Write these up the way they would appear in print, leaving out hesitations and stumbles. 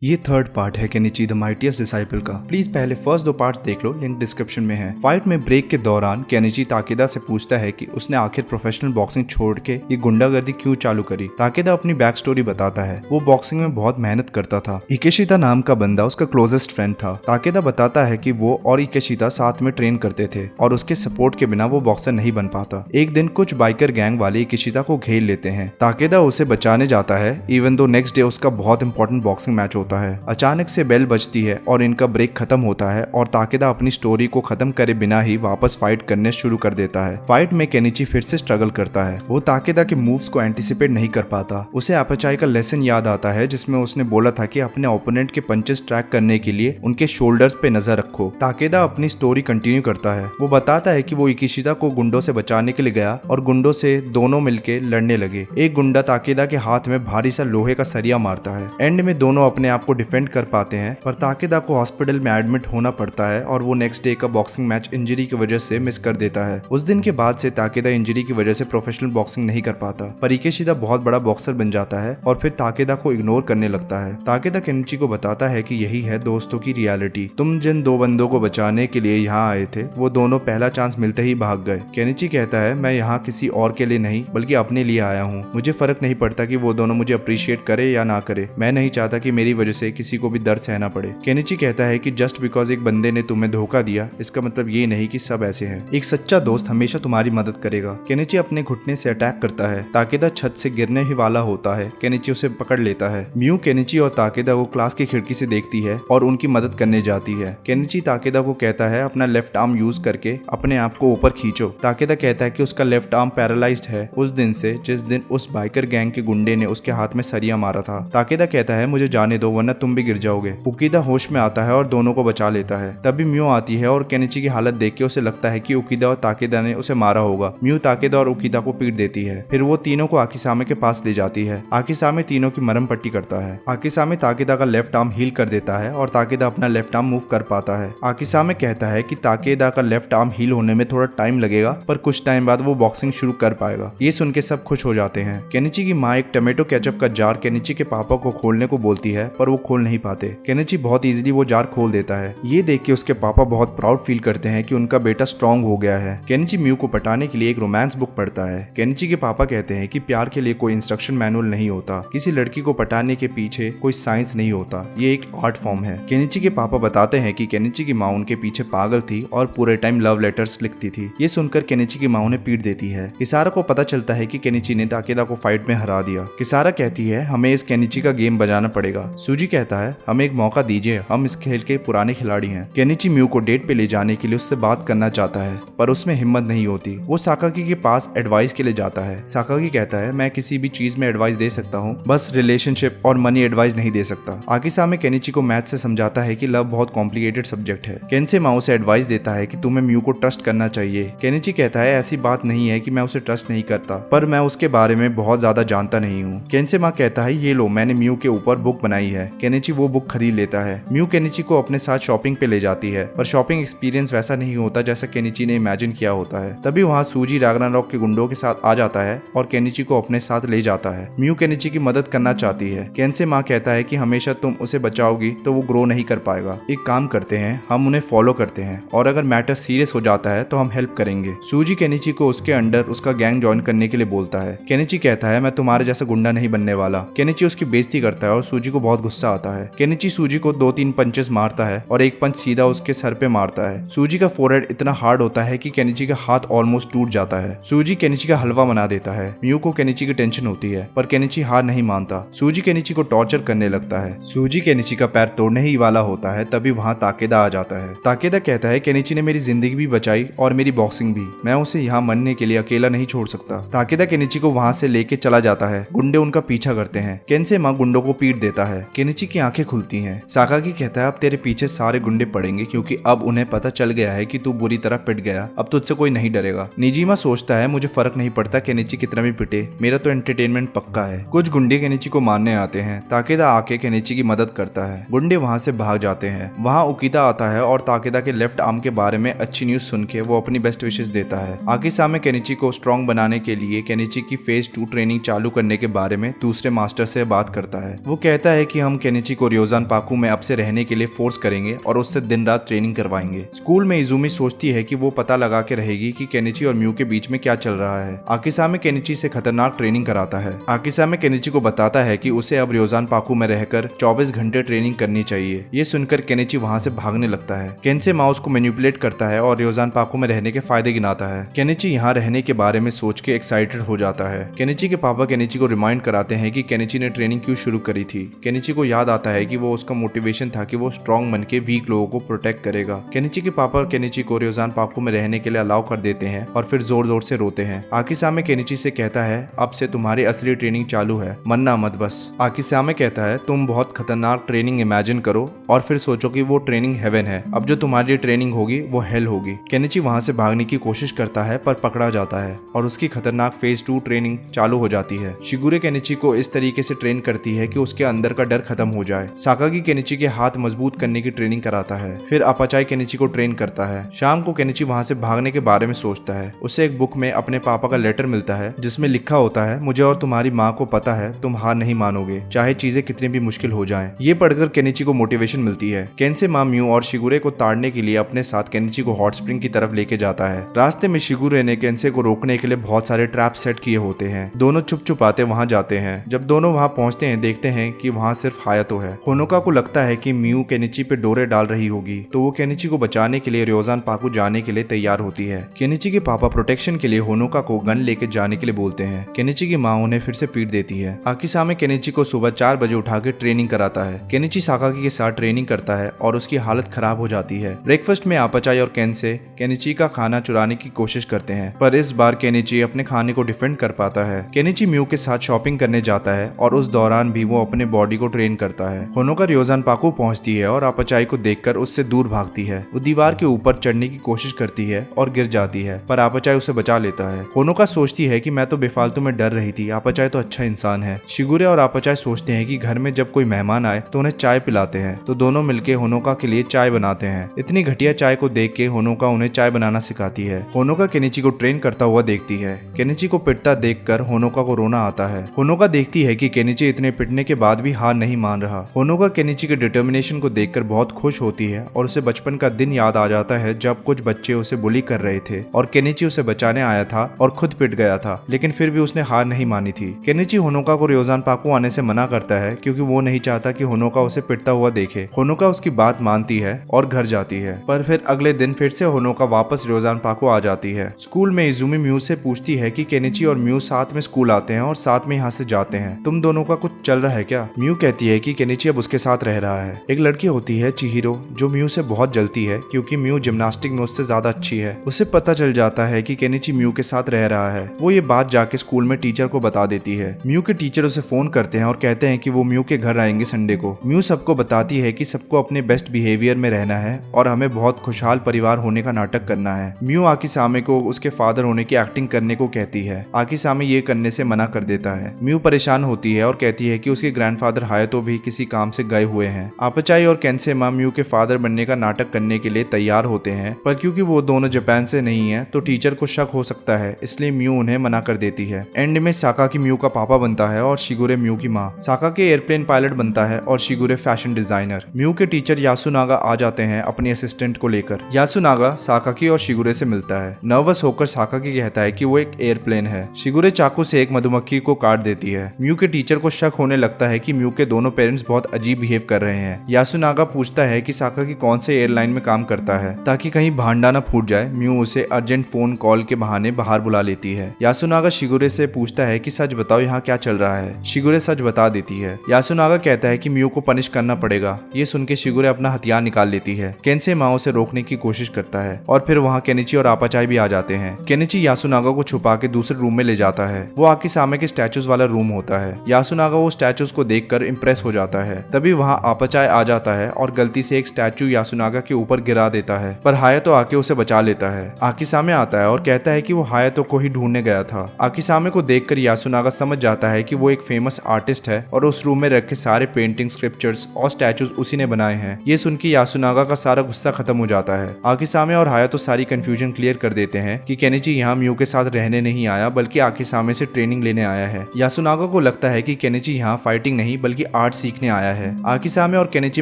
ये third part है Kenichi the mightiest disciple का। प्लीज पहले फर्स्ट 2 पार्ट्स देख लो, लिंक डिस्क्रिप्शन में है। फाइट में ब्रेक के दौरान केनिची ताकेदा से पूछता है कि उसने आखिर प्रोफेशनल बॉक्सिंग छोड़ के ये गुंडागर्दी क्यों चालू करी। ताकेदा अपनी बैक स्टोरी बताता है। वो बॉक्सिंग में बहुत मेहनत करता था। इकेशिता नाम का बंदा उसका क्लोजेस्ट फ्रेंड था। ताकेदा बताता है कि वो और इकेशिता साथ में ट्रेन करते थे और उसके सपोर्ट के बिना वो बॉक्सर नहीं बन पाता। एक दिन कुछ बाइकर गैंग वाले इकेशिता को घेर लेते हैं। ताकेदा उसे बचाने जाता है, इवन दो नेक्स्ट डे उसका बहुत इंपॉर्टेंट बॉक्सिंग मैच होता है। अचानक से बेल बजती है और इनका ब्रेक खत्म होता है और ताकेदा अपनी स्टोरी को खत्म करे बिना ही वापस फाइट करने शुरू कर देता है। फाइट में केनिची फिर से स्ट्रगल करता है। वो ताकेदा के मूव्स को एंटिसिपेट नहीं कर पाता। उसे अपचाई का लेसन याद आता है जिसमें उसने बोला था कि अपने ओपोनेंट के पंचेस ट्रैक करने के लिए उनके शोल्डर्स पे नजर रखो। ताकेदा अपनी स्टोरी कंटिन्यू करता है। वो बताता है कि वो इकेशिता को गुंडों से बचाने के लिए गया और गुंडों से दोनों मिलके लड़ने लगे। एक गुंडा ताकेदा के हाथ में भारी सा लोहे का सरिया मारता है। एंड में दोनों अपने आप को डिफेंड कर पाते हैं, पर ताकेदा को हॉस्पिटल में एडमिट होना पड़ता है और वो नेक्स्ट डे का बॉक्सिंग मैच इंजरी की वजह से मिस कर देता है। उस दिन के बाद से ताकेदा इंजरी की वजह से प्रोफेशनल बॉक्सिंग नहीं कर पाता, पर इकेशिता बहुत बड़ा बॉक्सर बन जाता है और फिर ताकेदा को इग्नोर करने लगता है। ताकेदा केनिची को बताता है कि यही है दोस्तों की रियलिटी। तुम जिन 2 बंदों को बचाने के लिए यहाँ आए थे वो दोनों पहला चांस मिलते ही भाग गए। केनिची कहता है, मैं यहाँ किसी और के लिए नहीं बल्कि अपने लिए आया हूँ। मुझे फर्क नहीं पड़ता कि वो दोनों मुझे अप्रिशिएट करे या ना करे। मैं नहीं चाहता कि मेरी वजह से किसी को भी दर्द सहना पड़े। केनिची कहता है कि जस्ट बिकॉज एक बंदे ने तुम्हें धोखा दिया इसका मतलब ये नहीं कि सब ऐसे हैं। एक सच्चा दोस्त हमेशा तुम्हारी मदद करेगा। केनिची अपने घुटने से अटैक करता है। ताकेदा छत से गिरने ही वाला होता है। केनिची उसे पकड़ लेता है। म्यू केनिची और ताकेदा को क्लास की खिड़की से देखती है और उनकी मदद करने जाती है। केनिची ताकेदा को कहता है अपना लेफ्ट आर्म यूज करके अपने आप को ऊपर खींचो। ताकेदा कहता है कि उसका लेफ्ट आर्म पैरालाइज्ड है उस दिन से जिस दिन उस बाइकर गैंग के गुंडे ने उसके हाथ में सरिया मारा था। ताकेदा कहता है, मुझे जाने दो वरना तुम भी गिर जाओगे। उकीदा होश में आता है और दोनों को बचा लेता है। तभी म्यू आती है और केनिची की हालत देख के उसे लगता है कि उकीदा और ताकेदा ने उसे मारा होगा। म्यू ताकेदा और उकीदा को पीट देती है। फिर वो तीनों को आकिसामे के पास ले जाती है। आकिसामे तीनों की मरहम पट्टी करता है। आकिसामे ताकेदा का लेफ्ट आर्म हील कर देता है और ताकेदा अपना लेफ्ट आर्म मूव कर पाता है। आकिसामे कहता है कि ताकेदा का लेफ्ट आर्म हील होने में थोड़ा टाइम लगेगा, पर कुछ टाइम बाद वो बॉक्सिंग शुरू कर पाएगा। ये सुन के सब खुश हो जाते हैं। केनिची की माँ एक टमेटो केचप का जार केनिची के पापा को खोलने को बोलती है, पर वो खोल नहीं पाते। केनिची बहुत इजीली वो जार खोल देता है। ये देख के उसके पापा बहुत प्राउड फील करते हैं कि उनका बेटा स्ट्रांग हो गया है। केनिची म्यू को पटाने के लिए एक रोमांस बुक पढ़ता है। केनिची के पापा कहते हैं कि प्यार के लिए कोई इंस्ट्रक्शन मैनुअल नहीं होता, किसी लड़की को पटाने के पीछे कोई साइंस नहीं होता, ये एक आर्ट फॉर्म है। केनिची के पापा बताते हैं कि केनिची की माँ उनके पीछे पागल थी और पूरे टाइम लव लेटर्स लिखती थी। ये सुनकर केनिची की माँ उन्हें पीट देती है। किसारा को पता चलता है कि केनिची ने ताकेदा को फाइट में हरा दिया। किसारा कहती है, हमें इस केनिची का गेम बजाना पड़ेगा। सूजी कहता है, हमें एक मौका दीजिए, हम इस खेल के पुराने खिलाड़ी हैं। केनिची म्यू को डेट पे ले जाने के लिए उससे बात करना चाहता है, पर उसमें हिम्मत नहीं होती। वो साकाकी के पास एडवाइस के लिए जाता है। साकाकी कहता है, मैं किसी भी चीज में एडवाइस दे सकता हूँ, बस रिलेशनशिप और मनी एडवाइस नहीं दे सकता। आकिसामे केनिची को मैथ से समझाता है कि लव बहुत कॉम्प्लिकेटेड सब्जेक्ट है। केनसे माँ उसे एडवाइस देता है कि तुम्हें म्यू को ट्रस्ट करना चाहिए। केनिची कहता है, ऐसी बात नहीं है कि मैं उसे ट्रस्ट नहीं करता, पर मैं उसके बारे में बहुत ज्यादा जानता नहीं हूँ। केनसे माँ कहता है, ये लो मैंने म्यू के ऊपर बुक बनाई है। केनिची वो बुक खरीद लेता है। म्यू केनिची को अपने साथ शॉपिंग पे ले जाती है, पर शॉपिंग एक्सपीरियंस वैसा नहीं होता जैसा केनिची ने इमेजिन किया होता है। तभी वहाँ सूजी रैग्नारॉक के गुंडों के साथ आ जाता है और केनिची को अपने साथ ले जाता है। म्यू केनिची की मदद करना चाहती है। केनसे माँ कहता है कि हमेशा तुम उसे बचाओगी तो वो ग्रो नहीं कर पाएगा। एक काम करते हैं, हम उन्हें फॉलो करते हैं और अगर मैटर सीरियस हो जाता है तो हम हेल्प करेंगे। सूजी केनिची को उसके अंडर उसका गैंग ज्वाइन करने के लिए बोलता है। केनिची कहता है, मैं तुम्हारे जैसा गुंडा नहीं बनने वाला। केनिची उसकी बेइज्जती करता है और सूजी को बहुत गुस्सा आता है। केनिची सूजी को 2-3 पंचेस मारता है और एक पंच सीधा उसके सर पे मारता है। सूजी का फोरहेड इतना हार्ड होता है कि केनिची का हाथ ऑलमोस्ट टूट जाता है। सूजी केनिची का हलवा बना देता है। म्यू को केनिची की टेंशन होती है, पर केनिची हार नहीं मानता। सूजी केनिची को टॉर्चर करने लगता है। सूजी केनिची का पैर तोड़ने ही वाला होता है, तभी वहाँ ताकेदा आ जाता है। ताकेदा कहता है, केनिची ने मेरी जिंदगी भी बचाई और मेरी बॉक्सिंग भी, मैं उसे यहाँ मरने के लिए अकेला नहीं छोड़ सकता। ताकेदा केनिची को वहाँ से लेके चला जाता है। गुंडे उनका पीछा करते हैं। केनसे माँ गुंडों को पीट देता है। केनिची की आंखें खुलती हैं। साकाकी कहता है, अब तेरे पीछे सारे गुंडे पड़ेंगे क्योंकि अब उन्हें पता चल गया है कि तू बुरी तरह पिट गया, अब तुझसे कोई नहीं डरेगा। निजीमा सोचता है, मुझे फर्क नहीं पड़ता केनिची कितना भी पिटे, मेरा तो एंटरटेनमेंट पक्का है। कुछ गुंडे केनिची को मारने आते हैं। ताकेदा आके केनिची की मदद करता है। गुंडे वहाँ से भाग जाते हैं। वहाँ उकीदा आता है और ताकेदा के लेफ्ट आर्म के बारे में अच्छी न्यूज सुन के वो अपनी बेस्ट विशेस देता है। आकिसामे केनिची को स्ट्रॉन्ग बनाने के लिए केनिची की फेज 2 ट्रेनिंग चालू करने के बारे में दूसरे मास्टर से बात करता है। वो कहता है कि हम हम केनिची को रियोजान पाकू में अब से रहने के लिए फोर्स करेंगे और उससे दिन रात ट्रेनिंग करवाएंगे। स्कूल में इजुमी सोचती है कि वो पता लगा के रहेगी कि केनिची और म्यू के बीच में क्या चल रहा है। आकिसामे केनिची से खतरनाक ट्रेनिंग कराता है। आकिसामे केनिची को बताता है कि उसे अब रियोजान पाकू में रहकर 24 घंटे ट्रेनिंग करनी चाहिए। ये सुनकर केनिची वहाँ से भागने लगता है। केंसे माउस को मैनिपुलेट करता है और रियोजान पाकू में रहने के फायदे गिनाता है। केनिची यहाँ रहने के बारे में सोच के एक्साइटेड हो जाता है। केनिची के पापा केनिची को रिमाइंड कराते हैं कि केनिची ने ट्रेनिंग क्यों शुरू करी थी। केनिची को याद आता है कि वो उसका मोटिवेशन था कि वो स्ट्रॉन्ग बन के वीक लोगों को प्रोटेक्ट करेगा। केनिची के पापा केनिची को रियोजान पाकू में रहने के लिए अलाउ कर देते हैं और फिर जोर जोर से रोते हैं। आकिसामे केनिची से कहता है अब से तुम्हारी असली ट्रेनिंग चालू है, मरना मत बस। आकिसामे कहता है तुम बहुत खतरनाक ट्रेनिंग इमेजिन करो और फिर सोचो कि वो ट्रेनिंग हेवन है। अब जो तुम्हारी ट्रेनिंग होगी वो हेल होगी। केनिची वहां से भागने की कोशिश करता है पर पकड़ा जाता है और उसकी खतरनाक फेज 2 ट्रेनिंग चालू हो जाती है। शिगुरे केनिची को इस तरीके से ट्रेन करती है कि उसके अंदर का डर खत्म हो जाए। साकागी केनिची के हाथ मजबूत करने की ट्रेनिंग कराता है। फिर अपाचाई केनिची को ट्रेन करता है। शाम को केनिची वहां से भागने के बारे में सोचता है। उसे एक बुक में अपने पापा का लेटर मिलता है जिसमें लिखा होता है मुझे और तुम्हारी माँ को पता है तुम हार नहीं मानोगे चाहे चीजें कितनी भी मुश्किल हो जाएं। ये पढ़कर केनिची को मोटिवेशन मिलती है। केंसे माँ म्यू और शिगुरे को ताड़ने के लिए अपने साथ केनिची को हॉट स्प्रिंग की तरफ लेके जाता है। रास्ते में शिगुरे ने केंसे को रोकने के लिए बहुत सारे ट्रैप सेट किए होते हैं। दोनों छुप छुपाते वहां जाते हैं। जब दोनों वहां पहुंचते हैं देखते हैं कि वहां सिर्फ हायातो है। होनोका को लगता है कि म्यू केनिची पे डोरे डाल रही होगी तो वो केनिची को बचाने के लिए रियोजान पाकू जाने के लिए तैयार होती है। केनिची के पापा प्रोटेक्शन के लिए होनोका को गन लेके जाने के लिए बोलते हैं। केनिची की माँ उन्हें फिर से पीट देती है। आकिसामे केनिची को सुबह 4 बजे उठा के ट्रेनिंग कराता है। केनिची साकागी के साथ ट्रेनिंग करता है और उसकी हालत खराब हो जाती है। ब्रेकफास्ट में आपाचाई और केंसे केनिची का खाना चुराने की कोशिश करते हैं पर इस बार केनिची अपने खाने को डिफेंड कर पाता है। केनिची म्यू के साथ शॉपिंग करने जाता है और उस दौरान भी वो अपने बॉडी को ट्रेन करता है। होनोका रियोजान पाकू पहुंचती है और आपाचाई को देखकर उससे दूर भागती है। वो दीवार के ऊपर चढ़ने की कोशिश करती है और गिर जाती है पर आपाचाई उसे बचा लेता है। होनोका सोचती है कि मैं तो बेफालतू में डर रही थी, आपाचाई तो अच्छा इंसान है। शिगुरे और आपाचाई सोचते हैं कि घर में जब कोई मेहमान आए तो उन्हें चाय पिलाते हैं तो दोनों मिलके होनोका के लिए चाय बनाते हैं। इतनी घटिया चाय को देख के होनोका उन्हें चाय बनाना सिखाती है। होनोका केनिची को ट्रेन करता हुआ देखती है। केनिची को पिटता देखकर होनोका को रोना आता है। होनोका देखती है कि केनिची इतने पिटने के बाद भी हार नहीं मान रहा। होनोका केनिची के डिटर्मिनेशन को देखकर बहुत खुश होती है और उसे बचपन का दिन याद आ जाता है जब कुछ बच्चे उसे बुली कर रहे थे और केनिची उसे बचाने आया था और खुद पिट गया था लेकिन फिर भी उसने हार नहीं मानी थी। केनिची होनोका को रियोजान पाकू आने से मना करता है क्योंकि वो नहीं चाहता कि होनोका उसे पिटता हुआ देखे। होनोका उसकी बात मानती है और घर जाती है पर फिर अगले दिन फिर से होनोका वापस रियोजान पाकू आ जाती है। स्कूल में इजुमी म्यू से पूछती है कि केनिची और म्यू साथ में स्कूल आते हैं और साथ में यहाँ से जाते हैं, तुम दोनों का कुछ चल रहा है क्या? म्यू कहती है कि केनिची अब उसके साथ रह रहा है। एक लड़की होती है चिहिरो जो म्यू से बहुत जलती है क्योंकि म्यू जिम्नास्टिक में उससे ज्यादा अच्छी है। उसे पता चल जाता है कि केनिची म्यू के साथ रह रहा है। वो ये बात जाके स्कूल में टीचर को बता देती है। म्यू के टीचर उसे फोन करते हैं और कहते हैं कि वो म्यू के घर आएंगे संडे को। म्यू सबको बताती है कि सबको अपने बेस्ट बिहेवियर में रहना है और हमें बहुत खुशहाल परिवार होने का नाटक करना है। म्यू आकिसामे को उसके फादर होने की एक्टिंग करने को कहती है। आकिसामे ये करने से मना कर देता है। म्यू परेशान होती है और कहती है कि उसके ग्रैंडफादर हायातो भी किसी काम से गए हुए हैं। आपाचाई और केंसे माँ म्यू के फादर बनने का नाटक करने के लिए तैयार होते हैं पर क्योंकि वो दोनों जापान से नहीं है तो टीचर को शक हो सकता है इसलिए म्यू उन्हें मना कर देती है। एंड में साकाकी म्यू का पापा बनता है और शिगुरे म्यू की माँ। साकाकी एयरप्लेन पायलट बनता है और शिगुरे फैशन डिजाइनर। म्यू के टीचर यासुनागा आ जाते हैं अपनी असिस्टेंट को लेकर। यासुनागा साकाकी और शिगुरे से मिलता है। नर्वस होकर साकाकी कहता है कि वो एक एयरप्लेन है। शिगुरे चाकू से एक मधुमक्खी को काट देती है। म्यू के टीचर को शक होने लगता है कि म्यू के दोनों पेरेंट्स बहुत अजीब बिहेव कर रहे हैं। यासुनागा पूछता है कि साकाकी कौन से एयरलाइन में काम करता है ताकि कहीं भांडा न फूट जाए। म्यू उसे अर्जेंट फोन कॉल के बहाने बाहर बुला लेती है। यासुनागा शिगुरे से पूछता है कि सच बताओ यहाँ क्या चल रहा है। शिगुरे सच बता देती है। यासुनागा कहता है कि म्यू को पनिश करना पड़ेगा। ये सुन के शिगुरे अपना हथियार निकाल लेती है। केंसे माओ से रोकने की कोशिश करता है और फिर वहाँ केनिची और आपाचाई भी आ जाते हैं। केनिची यासुनागा को छुपा के दूसरे रूम में ले जाता है। वो आकिसामे के स्टैचूज वाला रूम होता है। यासुनागा वो स्टैचूज को देखकर इंप्रेस हो जाता है। तभी वहाँ आपाचाई आ जाता है और गलती से एक स्टैचू यासुनागा के ऊपर गिरा देता है पर हायातो आके उसे बचा लेता है। आकिसामे आता है और कहता है कि वो हायातो को ही ढूंढने गया था। आकिसामे को देखकर यासुनागा समझ जाता है कि वो एक फेमस आर्टिस्ट है और उस रूम में रखे सारे पेंटिंग, स्क्रिप्चर्स और स्टैचूज उसी ने बनाए हैं। ये सुन के यासुनागा का सारा गुस्सा खत्म हो जाता है। आकिसामे और हायातो सारी कंफ्यूजन क्लियर कर देते हैं कि केनिची यहाँ म्यू के साथ रहने नहीं आया बल्कि आकिसामे से ट्रेनिंग लेने आया है। यासुनागा को लगता है कि केनिची यहाँ फाइटिंग नहीं बल्कि आर्ट सीखने आया है। आकिसामे और केनिची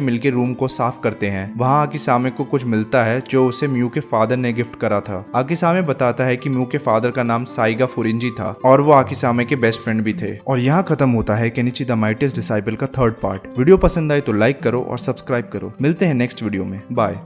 मिलकर रूम को साफ करते हैं। वहाँ आकिसामे को कुछ मिलता है जो उसे म्यू के फादर ने गिफ्ट करा था। आकिसामे बताता है कि म्यू के फादर का नाम साइगा फुरिंजी था और वो आकिसामे के बेस्ट फ्रेंड भी थे। और यहाँ खत्म होता है केनिची द माइटिएस्ट डिसाइपल का 3rd पार्ट। वीडियो पसंद आए तो लाइक करो और सब्सक्राइब करो। मिलते हैं नेक्स्ट वीडियो में। बाय।